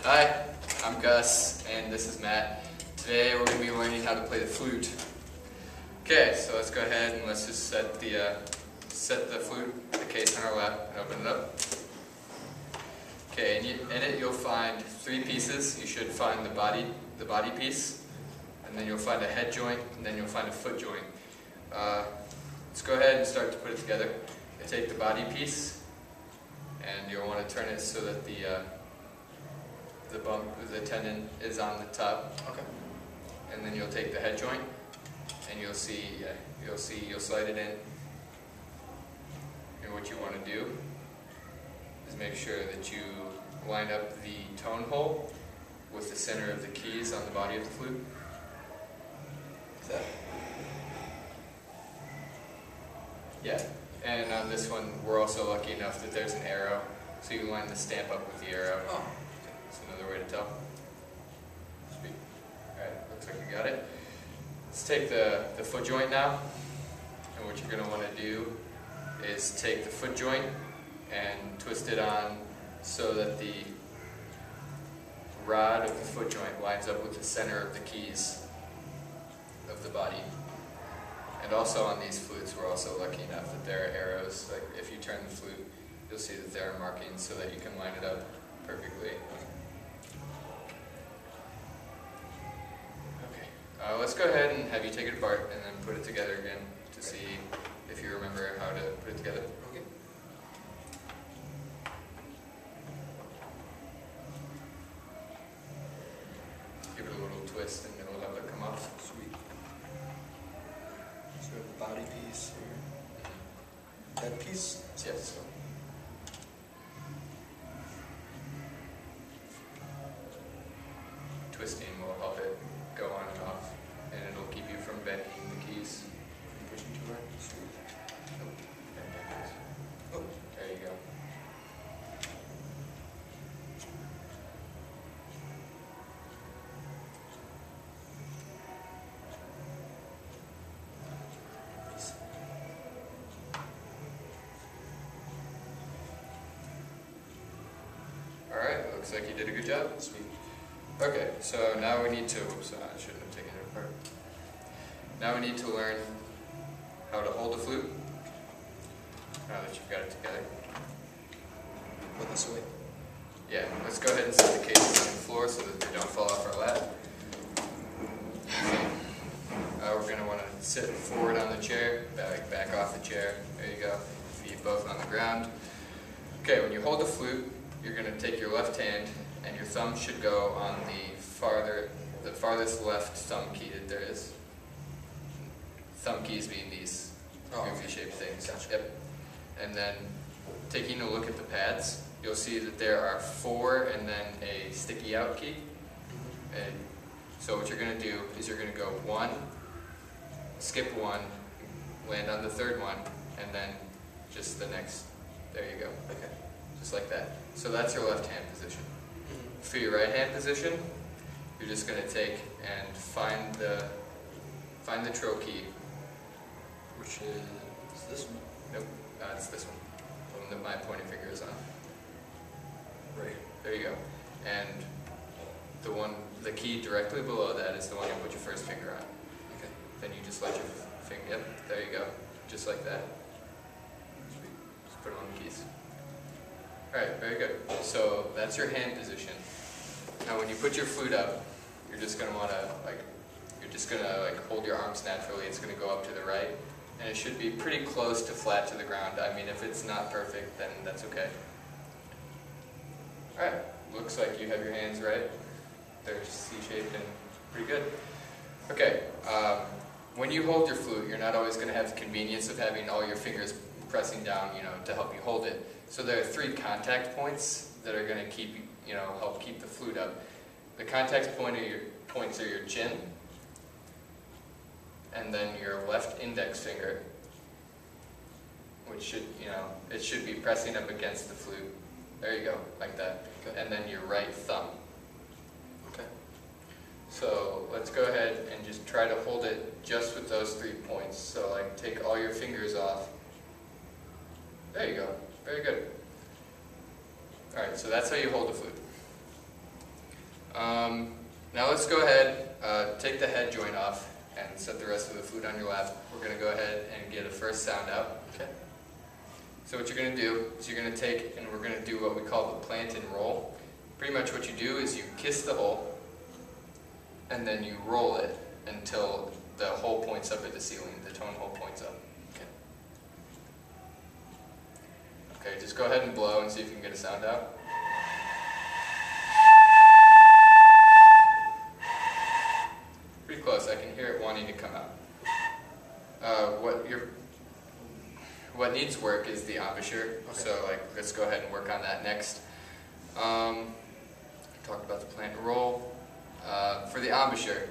Hi, I'm Gus, and this is Matt. Today we're going to be learning how to play the flute. Okay, so let's go ahead and let's just set the flute, the case on our lap, and open it up. Okay, and in it you'll find three pieces. You should find the body piece, and then you'll find a head joint, and then you'll find a foot joint. Let's go ahead and start to put it together. You take the body piece, and you'll want to turn it so that the tendon is on the top. Okay. And then you'll take the head joint, and you'll slide it in. And what you want to do is make sure that you line up the tone hole with the center of the keys on the body of the flute. Is that? Yeah. And on this one, we're also lucky enough that there's an arrow, so you line the stamp up with the arrow. Oh. That's another way to tell. Sweet. Alright, looks like you got it. Let's take the foot joint now, and what you're going to want to do is take the foot joint and twist it on so that the rod of the foot joint lines up with the center of the keys of the body. And also on these flutes, we're also lucky enough that there are arrows. Like if you turn the flute, you'll see that there are markings so that you can line it up perfectly. Okay, let's go ahead and have you take it apart and then put it together again to see if you remember how to put it together. Okay. Give it a little twist and it'll have it come off. Sweet. So we have the body piece here. That piece? Yes. Twisting will help it go on and off, and it'll keep you from bending the keys. Pushing too hard. Sweet. Nope. Bend backwards. Oh. There you go. Alright, looks like you did a good job. Sweet. Okay, so now we need to, oops, I shouldn't have taken it apart. Now we need to learn how to hold the flute, now that you've got it together. Put this away. Yeah, let's go ahead and set the cases on the floor so that they don't fall off our lap. We're going to want to sit forward on the chair, back off the chair. There you go. Feet both on the ground. Okay, when you hold the flute, you're going to take your left hand, and your thumb should go on the farthest left thumb key that there is. Thumb keys being these goofy shaped things. Gotcha. Yep. And then taking a look at the pads, you'll see that there are 4 and then a sticky out key. And so what you're going to do is you're going to go 1, skip 1, land on the 3rd one, and then just the next. There you go. Okay. Just like that. So that's your left hand position. For your right hand position, you're just going to take and find the trill key, Which is this one? Nope, it's this one. The one that my pointing finger is on. Right. There you go. And the key directly below that is the one you put your first finger on. Okay. Then you just let your finger, yep, there you go. Just like that. Sweet. Just put it on the keys. Alright, very good. So that's your hand position. Now when you put your flute up, you're just going to want to hold your arms naturally. It's going to go up to the right, and it should be pretty close to flat to the ground. I mean, if it's not perfect, then that's okay. Alright, looks like you have your hands right. They're C-shaped and pretty good. Okay, when you hold your flute, you're not always going to have the convenience of having all your fingers pressing down, to help you hold it. So there are 3 contact points that are going to help keep the flute up. The contact points are your chin, and then your left index finger, which should, it should be pressing up against the flute. There you go, like that. Okay. And then your right thumb. Okay. So let's go ahead and just try to hold it just with those 3 points. So like take all your fingers off. There you go. Very good. Alright, so that's how you hold the flute. Now let's go ahead, take the head joint off and set the rest of the flute on your lap. We're going to go ahead and get a first sound out. Okay. So what you're going to do is you're going to take, and we're going to do what we call the Plantain Roll. Pretty much what you do is you kiss the hole, and then you roll it until the hole points up at the ceiling, the tone hole points up. Okay. Okay, just go ahead and blow and see if you can get a sound out. Pretty close, I can hear it wanting to come out. What needs work is the embouchure, Okay. so let's go ahead and work on that next. Talked about the Plantain Roll. For the embouchure,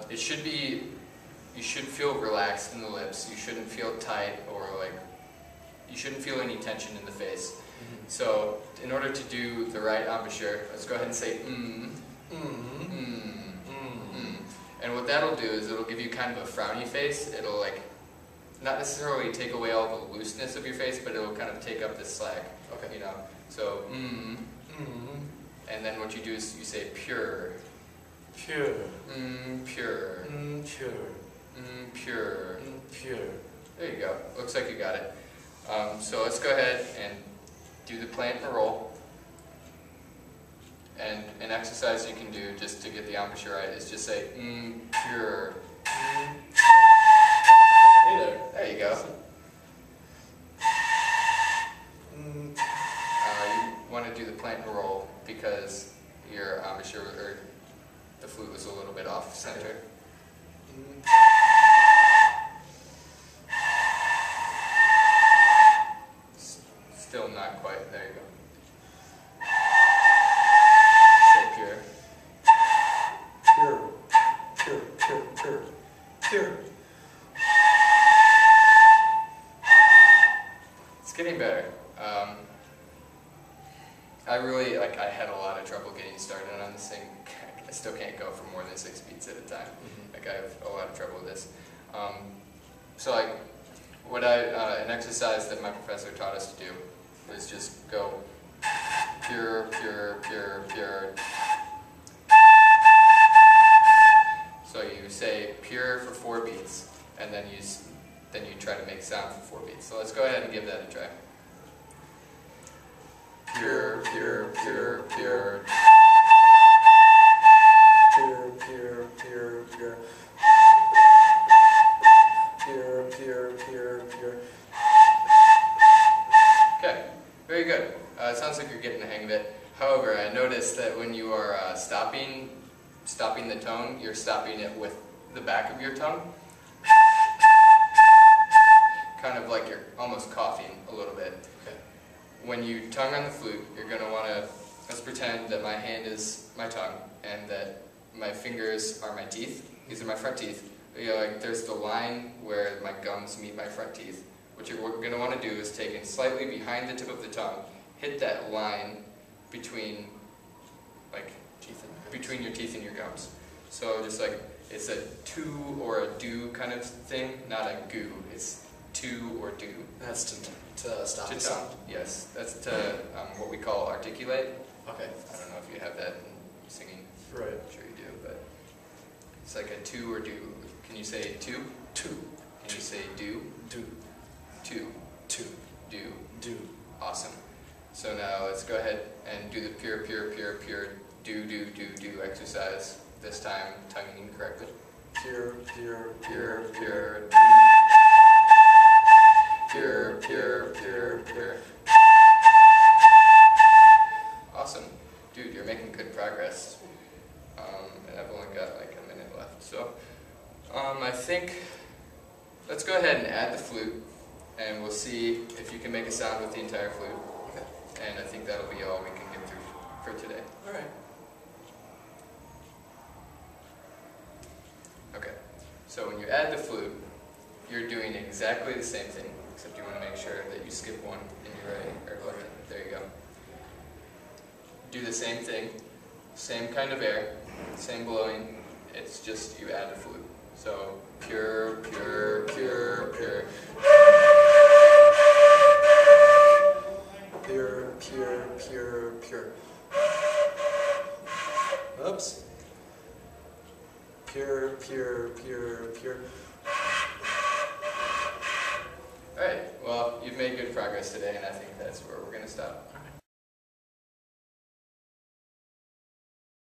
you should feel relaxed in the lips. You shouldn't feel tight or you shouldn't feel any tension in the face. Mm-hmm. So in order to do the right embouchure, let's go ahead and say And what that'll do is it'll give you kind of a frowny face. It'll not necessarily take away all the looseness of your face, but it'll kind of take up the slack. Okay. You know. So and then what you do is you say pure. Pure. Pure. Pure. Pure. Pure. There you go. Looks like you got it. So let's go ahead and do the Plantain Roll. And an exercise you can do just to get the embouchure right is just say pure. Hey there. There you go. You want to do the Plantain Roll because your embouchure or the flute was a little bit off center. Still not quite. There you go. Say pure. Pure. Pure. Pure. Pure. Pure. It's getting better. I really, I had a lot of trouble getting started on this thing. I still can't go for more than 6 beats at a time. Mm-hmm. I have a lot of trouble with this. An exercise that my professor taught us to do was just go pure, pure, pure, pure. So you say pure for 4 beats, and then you try to make sound for 4 beats. So let's go ahead and give that a try. Pure, pure, pure, pure. Pure, pure, pure, pure. Pure, pure, pure, pure. Okay, very good. It sounds like you're getting the hang of it. However, I noticed that when you are stopping the tone, you're stopping it with the back of your tongue. Kind of like you're almost coughing a little bit. Okay. When you tongue on the flute, you're going to want to, let's pretend that my hand is my tongue and that my fingers are my teeth. These are my front teeth. There's the line where my gums meet my front teeth. What you're going to want to do is take it slightly behind the tip of the tongue, hit that line between your teeth and your gums. So just it's a to or a do kind of thing, not a goo. It's to or do. That's to stop To the tongue. sound. Yes, that's to what we call articulate. Okay. I don't know if you have that in singing. Right. I'm sure you do, but it's like a to or do. Can you say to? To. Can you say do? Do. To. To. Do. Do. Awesome. So now let's go ahead and do the pure, pure, pure, pure, do, do, do, do exercise. This time, tonguing correctly. Pure, pure, Pure, pure, pure, pure, pure, pure, pure. Awesome. Dude, you're making good progress. And I've only got like a minute left. So, I think, let's go ahead and add the flute, and we'll see if you can make a sound with the entire flute. Okay. And I think that'll be all we can get through for today. All right. Okay. So when you add the flute, you're doing exactly the same thing, except you want to make sure that you skip one and you're right or left. There you go. Do the same thing, same kind of air, same blowing. It's just you add the flute. So pure, pure, pure, pure. Pure, pure, pure, pure. Oops. Pure, pure, pure, pure. Alright, well, you've made good progress today, and I think that's where we're going to stop.